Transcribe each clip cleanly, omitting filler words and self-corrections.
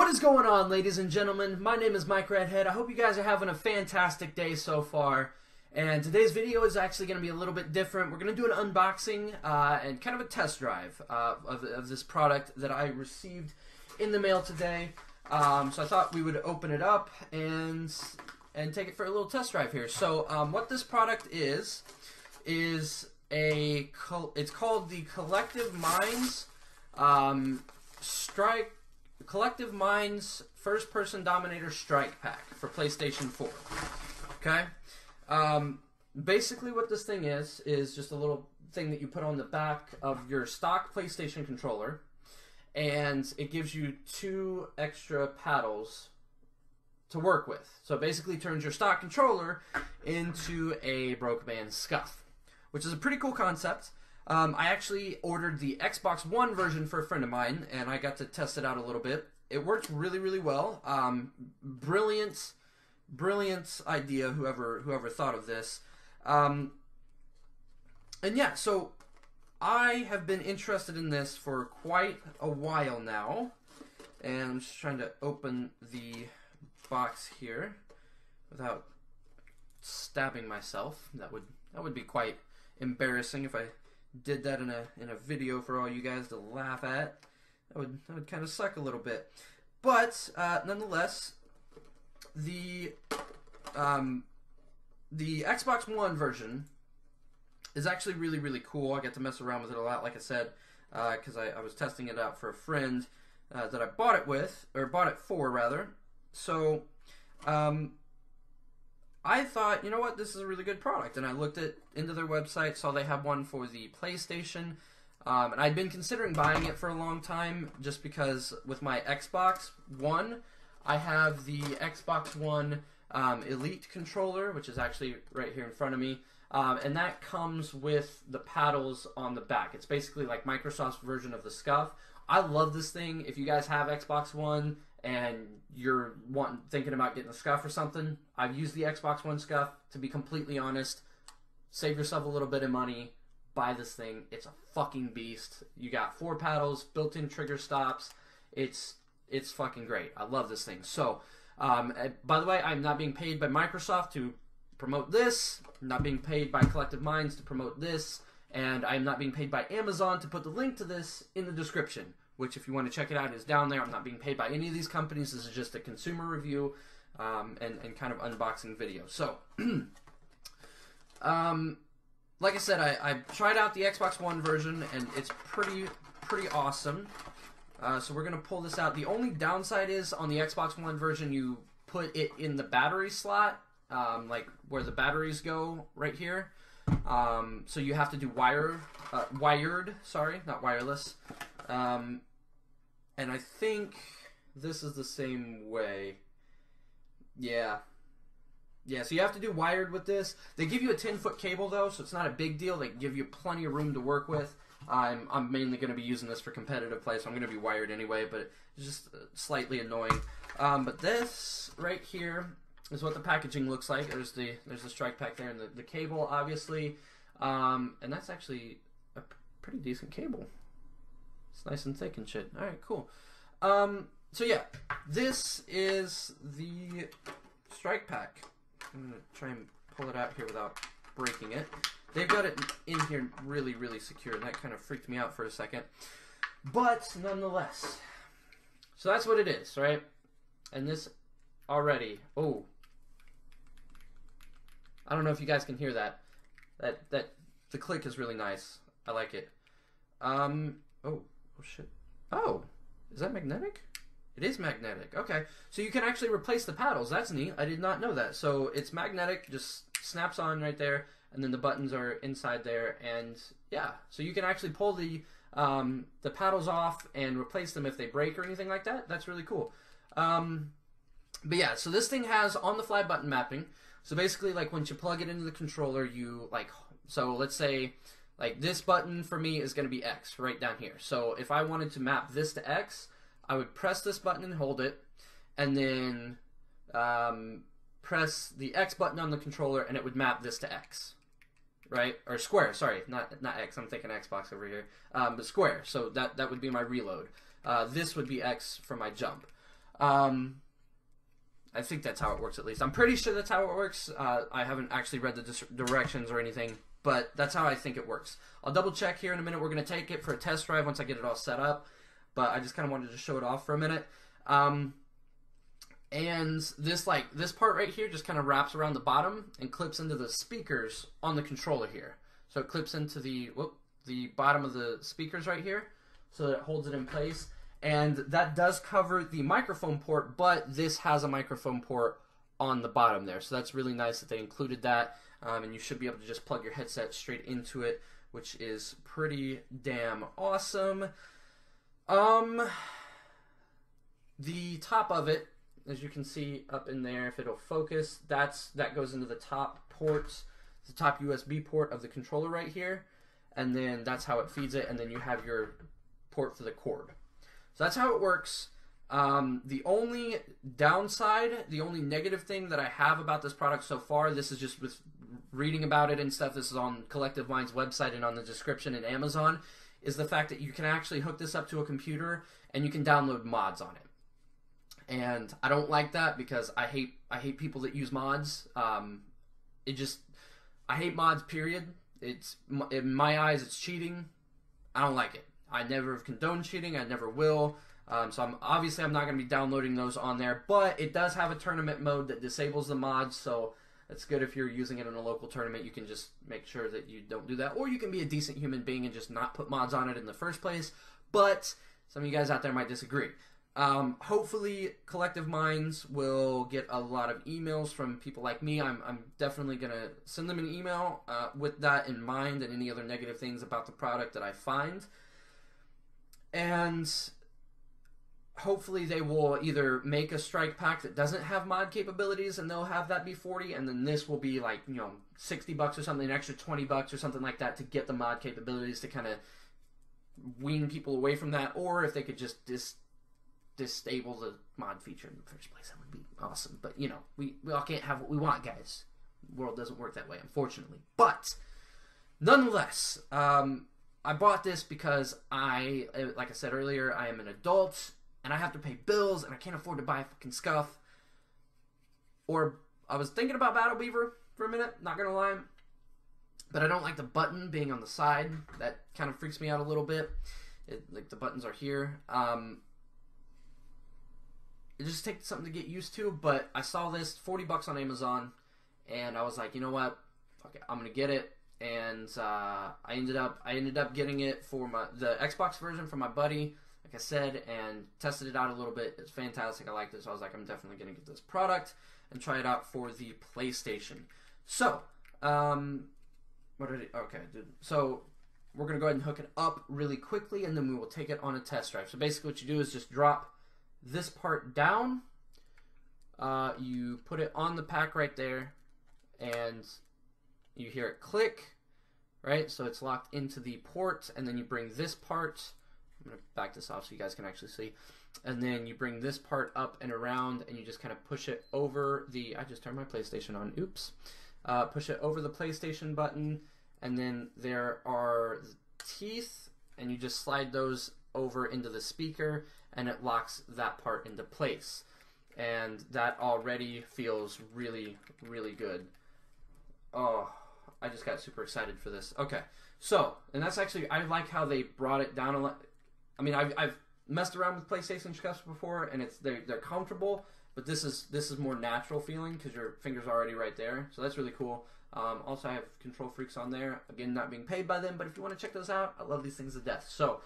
is going on, ladies and gentlemen? My name is Mike Redhead. I hope you guys are having a fantastic day so far. And today's video is actually going to be a little bit different. We're going to do an unboxing and kind of a test drive of this product that I received in the mail today. So I thought we would open it up and take it for a little test drive here. So what this product is it's called the Collective Minds First-Person Dominator StrikePack for PlayStation 4. Okay? Basically what this thing is just a little thing that you put on the back of your stock PlayStation controller, and it gives you 2 extra paddles to work with. So it basically turns your stock controller into a broke man's scuff, which is a pretty cool concept. I actually ordered the Xbox One version for a friend of mine, and I got to test it out a little bit. It worked really, really well. Brilliant idea, whoever thought of this. And yeah, so I have been interested in this for quite a while now, and I'm just trying to open the box here without stabbing myself. That would be quite embarrassing if I did that in a video for all you guys to laugh at. That would kind of suck a little bit. But nonetheless, the Xbox One version is actually really, really cool. I get to mess around with it a lot, like I said, because I was testing it out for a friend that I bought it with, or bought it for, rather. So I thought, you know what, this is a really good product, and I looked into their website, saw they have one for the PlayStation, and I'd been considering buying it for a long time, just because with my Xbox One, I have the Xbox One Elite controller, which is actually right here in front of me, and that comes with the paddles on the back. It's basically like Microsoft's version of the Scuff. I love this thing. If you guys have Xbox One and you're thinking about getting a Scuff or something, I've used the Xbox One Scuff. To be completely honest, save yourself a little bit of money, buy this thing. It's a fucking beast. You got 4 paddles, built-in trigger stops. It's fucking great. I love this thing. So, by the way, I'm not being paid by Microsoft to promote this. I'm not being paid by Collective Minds to promote this. And I'm not being paid by Amazon to put the link to this in the description, which, if you want to check it out, is down there. I'm not being paid by any of these companies. This is just a consumer review and kind of unboxing video. So, like I said, I tried out the Xbox One version, and it's pretty awesome. So we're going to pull this out. The only downside is on the Xbox One version, you put it in the battery slot, like where the batteries go right here. So you have to do wired, sorry, not wireless. And I think this is the same way. Yeah, so you have to do wired with this. They give you a 10-foot cable, though, so it's not a big deal. They give you plenty of room to work with. I'm mainly going to be using this for competitive play, so I'm going to be wired anyway, but it's just slightly annoying. But this right here is what the packaging looks like. There's the StrikePack there, and the cable, obviously. And that's actually a pretty decent cable. It's nice and thick and shit. All right, cool. So yeah, this is the StrikePack. I'm gonna try and pull it out here without breaking it. They've got it in here really, really secure, and that kind of freaked me out for a second. But nonetheless, so that's what it is, right? And this already, oh, I don't know if you guys can hear that. The click is really nice. I like it. Oh shit. Oh, is that magnetic? It is magnetic. Okay, so you can actually replace the paddles. That's neat. I did not know that. So it's magnetic, just snaps on right there, and then the buttons are inside there. And yeah, so you can actually pull the paddles off and replace them if they break or anything like that. That's really cool. But yeah, so this thing has on-the-fly button mapping. So basically, like, once you plug it into the controller, so let's say, like, this button for me is going to be X right down here. So if I wanted to map this to X, I would press this button and hold it, and then press the X button on the controller, and it would map this to X, right? Or square, sorry, not X. I'm thinking Xbox over here, but square. So that would be my reload. This would be X for my jump. I think that's how it works, at least. I'm pretty sure that's how it works. I haven't actually read the directions or anything, but that's how I think it works. I'll double check here in a minute. We're going to take it for a test drive once I get it all set up, but I just kind of wanted to show it off for a minute. And this part right here just kind of wraps around the bottom and clips into the speakers on the controller here. So it clips into the bottom of the speakers right here, so that it holds it in place. And that does cover the microphone port, but this has a microphone port on the bottom there. So that's really nice that they included that. And you should be able to just plug your headset straight into it, which is pretty damn awesome. The top of it, as you can see up in there, if it'll focus, that goes into the top ports, the top USB port of the controller right here. And then that's how it feeds it. And then you have your port for the cord. So that's how it works. The only downside, the only negative thing that I have about this product so far, this is just with reading about it and stuff, this is on Collective Minds website and on the description in Amazon, is the fact that you can actually hook this up to a computer and you can download mods on it. And I don't like that because I hate people that use mods. I hate mods, period. In my eyes, it's cheating. I don't like it. I never have condoned cheating. I never will. So I'm not going to be downloading those on there. But it does have a tournament mode that disables the mods. So it's good if you're using it in a local tournament. You can just make sure that you don't do that. Or you can be a decent human being and just not put mods on it in the first place. But some of you guys out there might disagree. Hopefully Collective Minds will get a lot of emails from people like me. I'm definitely going to send them an email with that in mind and any other negative things about the product that I find. And hopefully they will either make a StrikePack that doesn't have mod capabilities and they'll have that be $40, and then this will be like, $60 or something, an extra $20 or something like that to get the mod capabilities to kind of wean people away from that. Or if they could just disable the mod feature in the first place, that would be awesome. But we all can't have what we want, guys. The world doesn't work that way, unfortunately. But nonetheless, I bought this because like I said earlier, I am an adult and I have to pay bills and I can't afford to buy fucking stuff. Or I was thinking about Battle Beaver for a minute, not gonna lie, but I don't like the button being on the side. That kind of freaks me out a little bit. Like the buttons are here. It just takes something to get used to, but I saw this $40 on Amazon and I was like, you know what? Fuck it, I'm gonna get it. And I ended up getting it for the Xbox version for my buddy, like I said, and tested it out a little bit. It's fantastic. I liked it, so I was like, I'm definitely going to get this product and try it out for the PlayStation. So, so we're going to go ahead and hook it up really quickly, and then we will take it on a test drive. So basically what you do is just drop this part down. You put it on the pack right there, and you hear it click, right? So it's locked into the port, and then you bring this part, I'm going to back this off so you guys can actually see, and then you bring this part up and around, and you just kind of push it over the, I just turned my PlayStation on, oops, push it over the PlayStation button, and then there are teeth, and you just slide those over into the speaker, and it locks that part into place. And that already feels really, really good. Oh, I just got super excited for this. Okay, so, and that's actually, I like how they brought it down a lot. I mean, I've messed around with PlayStation cuffs before, and they're comfortable, but this is more natural feeling because your finger's already right there, so that's really cool. Also, I have Control Freaks on there. Again, not being paid by them, but if you want to check those out, I love these things to death. So,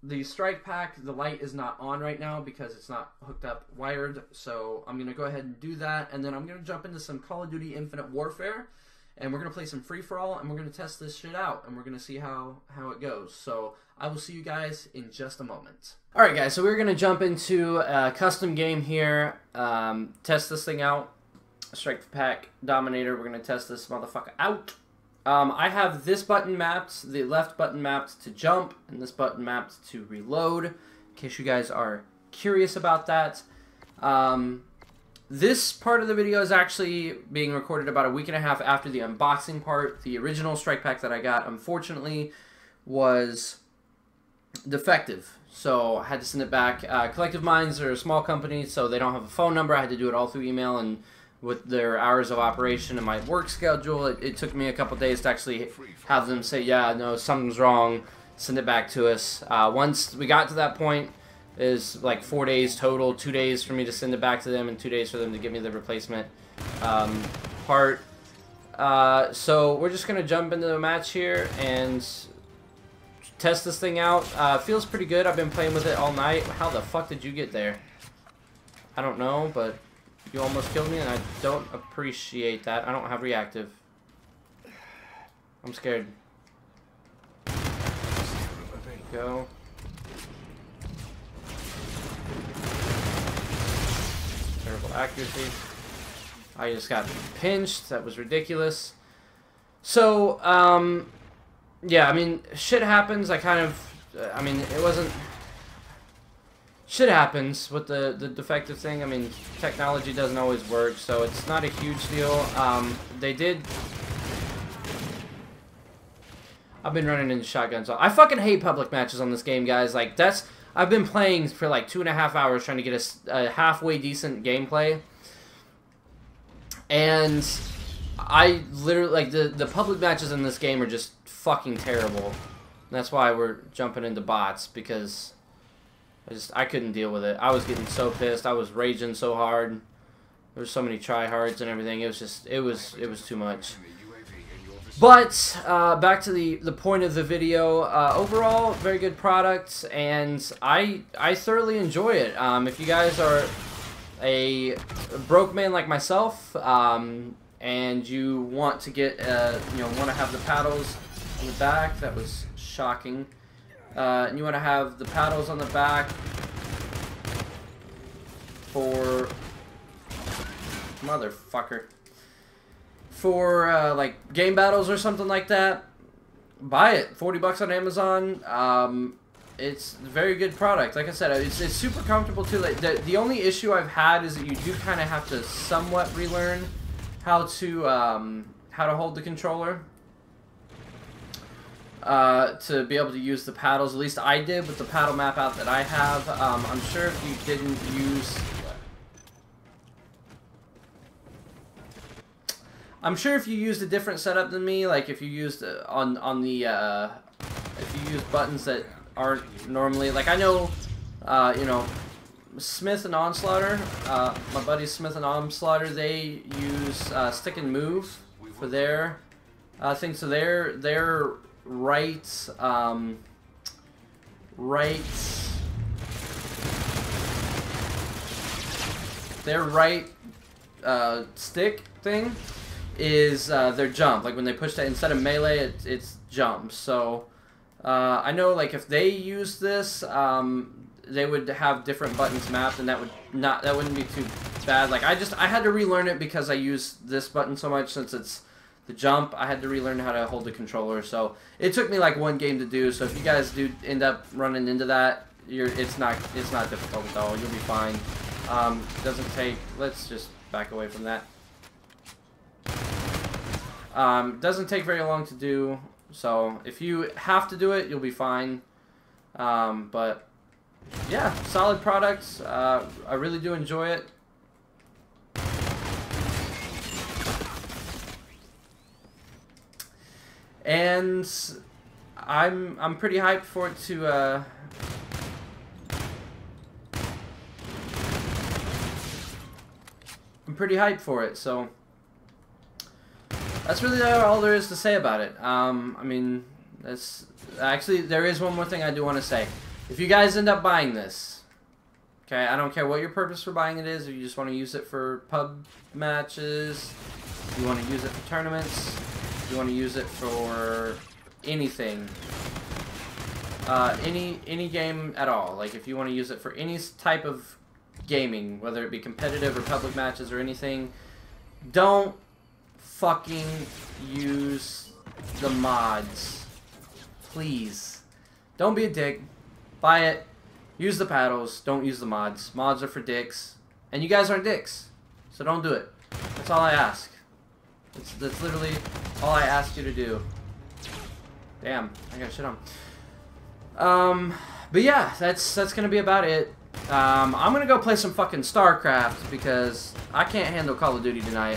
the StrikePack, the light is not on right now because it's not hooked up wired, so I'm going to go ahead and do that, and then I'm going to jump into some Call of Duty Infinite Warfare, and we're going to play some free-for-all, and we're going to test this shit out, and we're going to see how it goes. So I will see you guys in just a moment. Alright guys, so we're going to jump into a custom game here, test this thing out. StrikePack Dominator, we're going to test this motherfucker out. I have this button mapped, the left button mapped to jump, and this button mapped to reload, in case you guys are curious about that. This part of the video is actually being recorded about a week and a half after the unboxing part. The original StrikePack that I got, unfortunately, was defective. So I had to send it back. Collective Minds are a small company, so they don't have a phone number. I had to do it all through email, and with their hours of operation and my work schedule, it took me a couple days to actually have them say, yeah, no, something's wrong, send it back to us. Once we got to that point, is like 4 days total, 2 days for me to send it back to them, and 2 days for them to give me the replacement part. So we're just going to jump into the match here and test this thing out. Feels pretty good. I've been playing with it all night. How the fuck did you get there? I don't know, but you almost killed me, and I don't appreciate that. I don't have reactive. I'm scared. There you go. Terrible accuracy. I just got pinched. That was ridiculous. So, yeah, I mean, shit happens. I mean, it wasn't... Shit happens with the defective thing. I mean, technology doesn't always work, so it's not a huge deal. They did... I've been running into shotguns. I fucking hate public matches on this game, guys. Like, that's... I've been playing for like 2.5 hours trying to get a halfway decent gameplay. And I literally, like, the public matches in this game are just fucking terrible. That's why we're jumping into bots, because I couldn't deal with it. I was getting so pissed. I was raging so hard. There were so many tryhards and everything. It was just, it was too much. But back to the point of the video. Overall, very good product, and I thoroughly enjoy it. If you guys are a broke man like myself, and you want to get, want to have the paddles on the back. That was shocking. And you want to have the paddles on the back for motherfucker. For like game battles or something like that, buy it. 40 bucks on Amazon. It's a very good product. Like I said, it's super comfortable too. Like, the only issue I've had is that you do kind of have to somewhat relearn how to hold the controller to be able to use the paddles. At least I did with the paddle map out that I have. I'm sure if you didn't use... I'm sure if you used a different setup than me, like if you used on the if you use buttons that aren't normally, like I know, Smith and Onslaughter, my buddies Smith and Onslaughter, they use stick and move for their thing. So their right stick thing is their jump. Like when they push that, instead of melee, it's jump. So I know, like if they use this, they would have different buttons mapped, and that wouldn't be too bad. Like I had to relearn it because I use this button so much since it's the jump. I had to relearn how to hold the controller. So it took me like one game to do. So if you guys do end up running into that, it's not difficult at all. You'll be fine. Doesn't take. Let's just back away from that. Doesn't take very long to do, so if you have to do it, you'll be fine. But yeah, solid products. I really do enjoy it. And I'm pretty hyped for it to I'm pretty hyped for it, so that's really all there is to say about it. I mean, actually, there is one more thing I do want to say. If you guys end up buying this, okay, I don't care what your purpose for buying it is. If you just want to use it for pub matches, if you want to use it for tournaments, if you want to use it for anything, any game at all. Like if you want to use it for any type of gaming, whether it be competitive or public matches or anything, don't fucking use the mods. Please. Don't be a dick. Buy it. Use the paddles. Don't use the mods. Mods are for dicks. And you guys aren't dicks. So don't do it. That's all I ask. That's literally all I ask you to do. Damn. I got shit on. But yeah, that's gonna be about it. I'm gonna go play some fucking StarCraft because I can't handle Call of Duty tonight.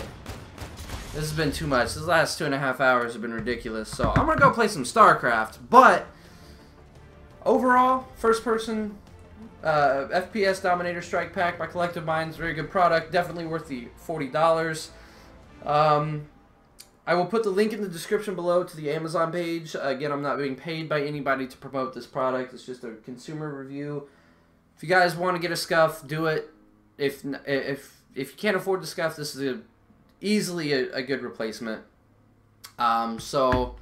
This has been too much. This last 2.5 hours have been ridiculous. So I'm gonna go play some StarCraft. But overall, first person F.P.S. Dominator StrikePack by Collective Minds, very good product. Definitely worth the $40. I will put the link in the description below to the Amazon page. Again, I'm not being paid by anybody to promote this product. It's just a consumer review. If you guys want to get a scuff, do it. If you can't afford the scuff, this is easily a good replacement. So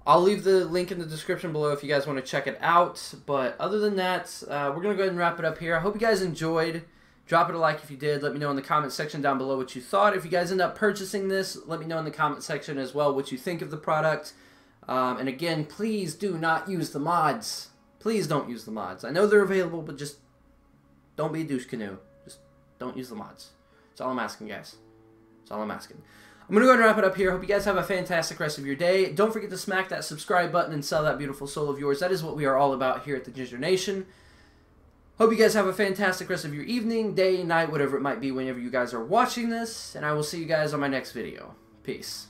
I'll leave the link in the description below if you guys want to check it out. But other than that, we're going to go ahead and wrap it up here. I hope you guys enjoyed. Drop it a like if you did. Let me know in the comment section down below what you thought. If you guys end up purchasing this, let me know in the comment section as well what you think of the product. And again, please do not use the mods. Please don't use the mods. I know they're available, but just don't be a douche canoe. Just don't use the mods. That's all I'm asking, guys. That's all I'm asking. I'm going to go ahead and wrap it up here. Hope you guys have a fantastic rest of your day. Don't forget to smack that subscribe button and sell that beautiful soul of yours. That is what we are all about here at the Ginger Nation. Hope you guys have a fantastic rest of your evening, day, night, whatever it might be whenever you guys are watching this. And I will see you guys on my next video. Peace.